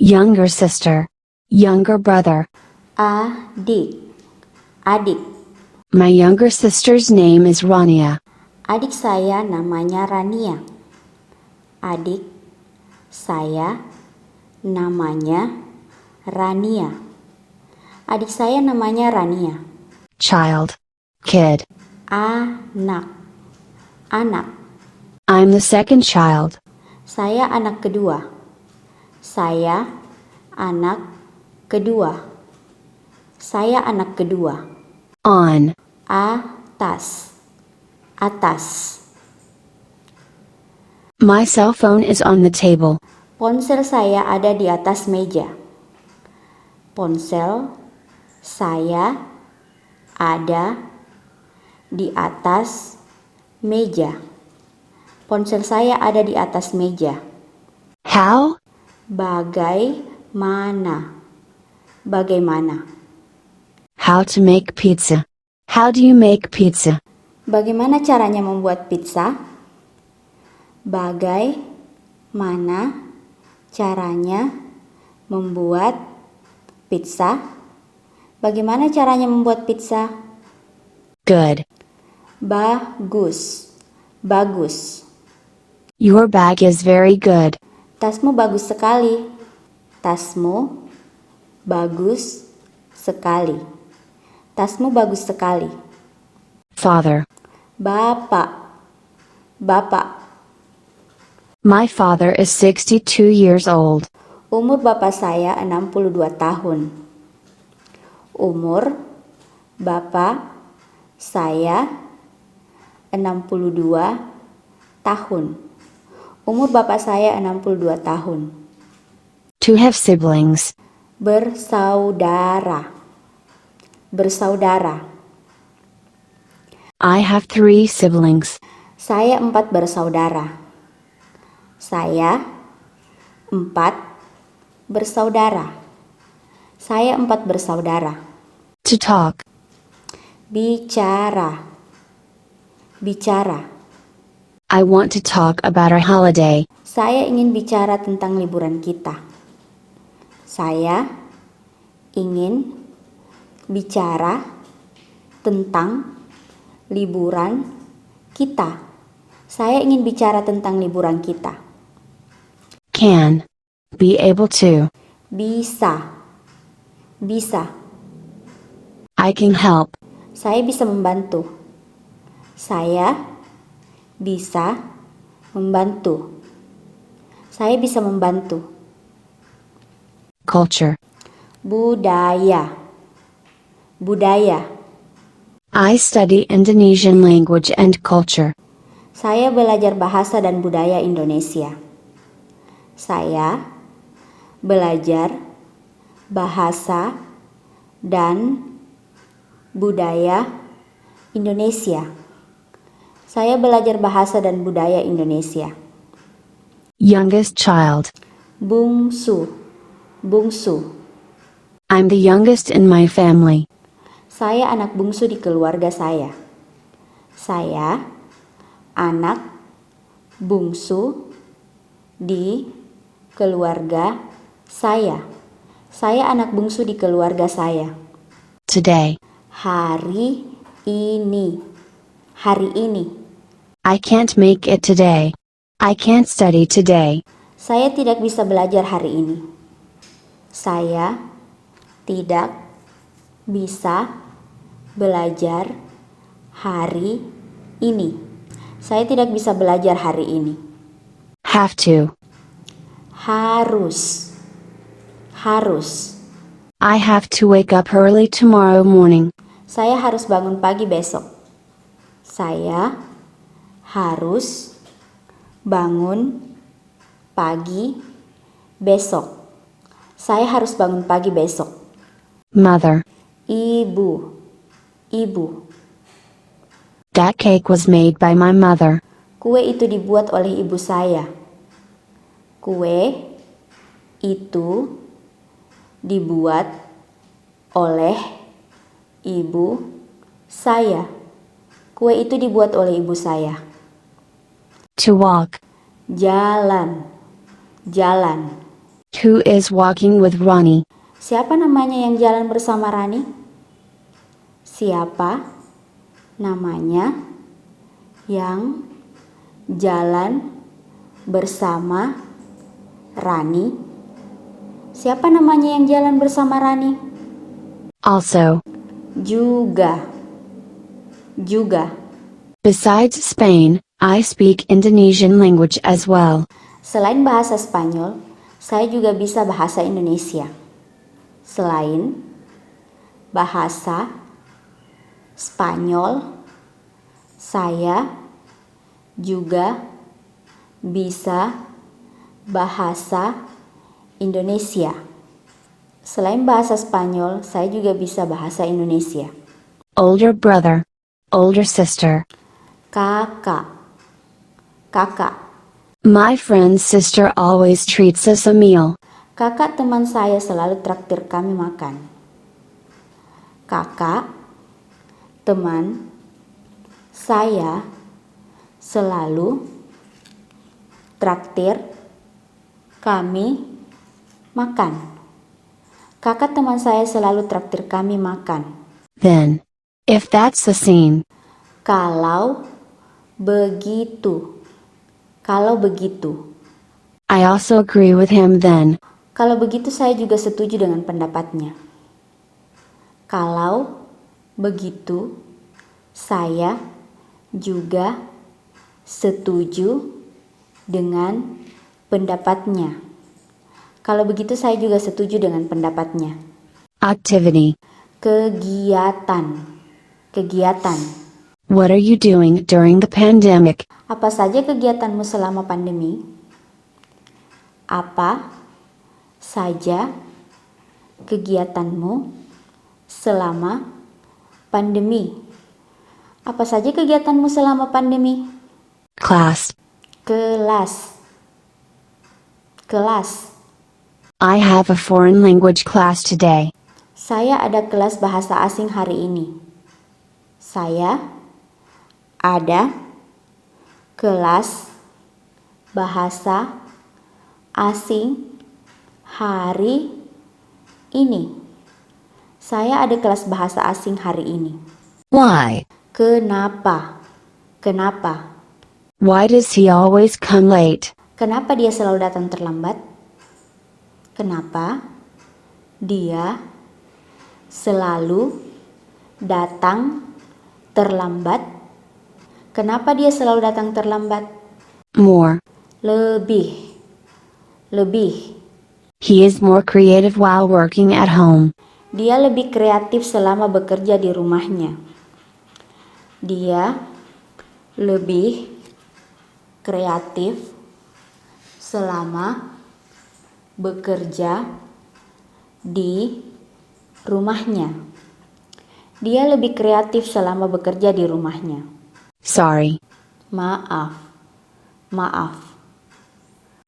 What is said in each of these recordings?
Younger sister. Younger brother. Adik. Adik. My younger sister's name is Rania. Adik saya namanya Rania. Adik saya namanya Rania. Adik saya namanya Rania. Child. Kid. Anak. Anak. I'm the second child. Saya anak kedua. Saya anak kedua. Saya anak kedua. On. Atas. Atas. My cell phone is on the table. Ponsel saya ada di atas meja. Ponsel saya ada di atas meja. Ponsel saya ada di atas meja. How? Bagaimana? Bagaimana? How to make pizza. How do you make pizza? Bagaimana caranya membuat pizza? Bagaimana caranya membuat pizza? Bagaimana caranya membuat pizza? Good. Bagus. Bagus. Your bag is very good. Tasmu bagus sekali. Tasmu bagus sekali. Tasmu bagus sekali. Father. Bapak. Bapak. My father is 62 years old. Umur bapak saya 62 tahun. Umur bapak saya 62 tahun. Umur bapak saya 62 tahun. To have siblings. Bersaudara. Bersaudara. I have 3 siblings. Saya 4 bersaudara. Saya 4 bersaudara. Saya 4 bersaudara. To talk. Bicara. Bicara. I want to talk about our holiday. Saya ingin bicara tentang liburan kita. Saya ingin bicara tentang liburan kita. Saya ingin bicara tentang liburan kita. Can. Be able to. Bisa. Bisa. I can help. Saya bisa membantu. Saya bisa membantu. Saya bisa membantu. Culture. Budaya. Budaya. I study Indonesian language and culture. Saya belajar bahasa dan budaya Indonesia. Saya belajar bahasa dan budaya Indonesia. Saya belajar bahasa dan budaya Indonesia. Youngest child. Bungsu. Bungsu. I'm the youngest in my family. Saya anak bungsu di keluarga saya. Saya anak bungsu di keluarga saya. Saya anak bungsu di keluarga saya. Today. Hari ini. Hari ini. I can't make it today. I can't study today. Saya tidak bisa belajar hari ini. Saya tidak bisa belajar hari ini. Saya tidak bisa belajar hari ini. Have to. Harus. Harus. I have to wake up early tomorrow morning. Saya harus bangun pagi besok. Saya harus bangun pagi besok. Saya harus bangun pagi besok. Mother. Ibu. Ibu. That cake was made by my mother. Kue itu dibuat oleh ibu saya. Kue itu dibuat oleh ibu saya. Kue itu dibuat oleh ibu saya. To walk. Jalan. Jalan. Who is walking with Ronnie? Siapa namanya yang jalan bersama Rani? Siapa namanya yang jalan bersama Rani? Siapa namanya yang jalan bersama Rani? Also. Juga. Besides Spain, I speak Indonesian language as well. Selain bahasa Spanyol, saya juga bisa bahasa Indonesia. Selain bahasa Spanyol, saya juga bisa bahasa Indonesia. Selain bahasa Spanyol, saya juga bisa bahasa Indonesia. Older brother. Older sister. Kakak. My friend's sister always treats us a meal. Kakak teman saya selalu traktir kami makan. Kakak teman saya selalu traktir kami makan. Kakak teman saya selalu traktir kami makan. Then, if that's the scene. Kalau begitu. I also agree with him then. Kalau begitu saya juga setuju dengan pendapatnya. Kalau begitu saya juga setuju dengan pendapatnya. Kalau begitu saya juga setuju dengan pendapatnya. Activity. Kegiatan. What are you doing during the pandemic? Apa saja kegiatanmu selama pandemi? Apa saja kegiatanmu selama pandemi? Apa saja kegiatanmu selama pandemi? Class. Kelas. I have a foreign language class today. Saya ada kelas bahasa asing hari ini. Saya ada kelas bahasa asing hari ini. Saya ada kelas bahasa asing hari ini. Why? Kenapa? Why does he always come late? Kenapa dia selalu datang terlambat? Kenapa dia selalu datang terlambat? Kenapa dia selalu datang terlambat? More. Lebih. He is more creative while working at home. Dia lebih kreatif selama bekerja di rumahnya. Dia lebih kreatif selama bekerja di rumahnya. Dia lebih kreatif selama bekerja di rumahnya. Sorry. Maaf.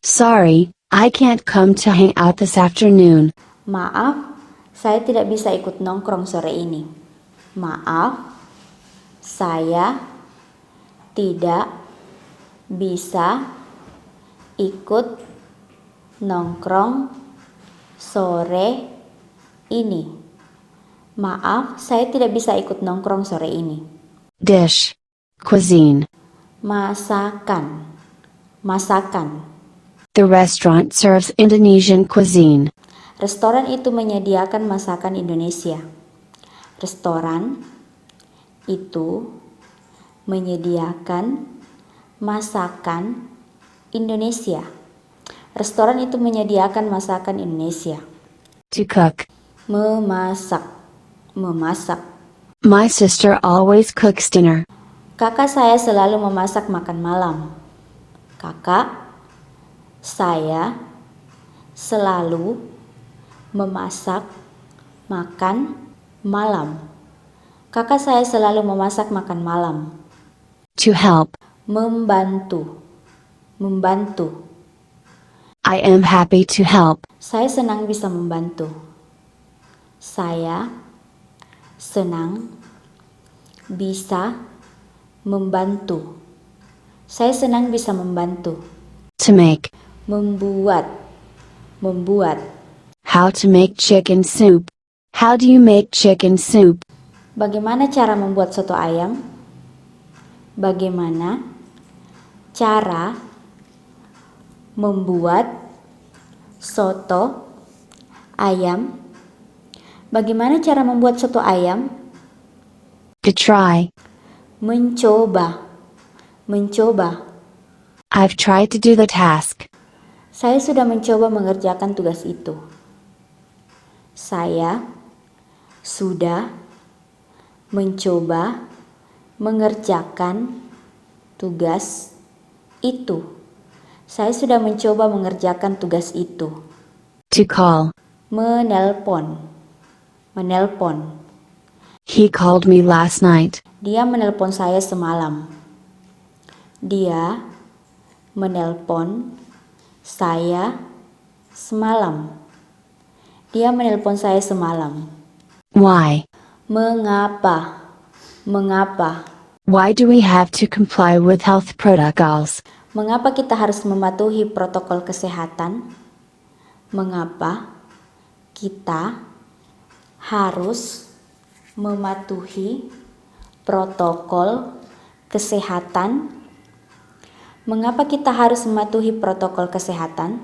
Sorry, I can't come to hang out this afternoon. Maaf, saya tidak bisa ikut nongkrong sore ini. Maaf, saya tidak bisa ikut nongkrong sore ini. Maaf, saya tidak bisa ikut nongkrong sore ini. Dish. Cuisine. Masakan. The restaurant serves Indonesian cuisine. Restoran itu menyediakan masakan Indonesia. Restoran itu menyediakan masakan Indonesia. Restoran itu menyediakan masakan Indonesia. To cook. Memasak. My sister always cooks dinner. Kakak saya selalu memasak makan malam. Kakak saya selalu memasak makan malam. Kakak saya selalu memasak makan malam. To help. Membantu. I am happy to help. Saya senang bisa membantu. Saya senang bisa membantu. Saya senang bisa membantu. To make. Membuat. membuat. How to make chicken soup. How do you make chicken soup? Bagaimana cara membuat soto ayam? Bagaimana cara membuat soto ayam? Bagaimana cara membuat soto ayam? To try. Mencoba. Mencoba. I've tried to do the task. Saya sudah mencoba mengerjakan tugas itu. Saya sudah mencoba mengerjakan tugas itu. Saya sudah mencoba mengerjakan tugas itu. To call. Menelpon. Menelpon. He called me last night. Dia menelpon saya semalam. Dia menelpon saya semalam. Dia menelpon saya semalam. Why? Mengapa? Mengapa? Why do we have to comply with health protocols? Mengapa kita harus mematuhi protokol kesehatan? Mengapa kita harus mematuhi protokol kesehatan? Mengapa kita harus mematuhi protokol kesehatan?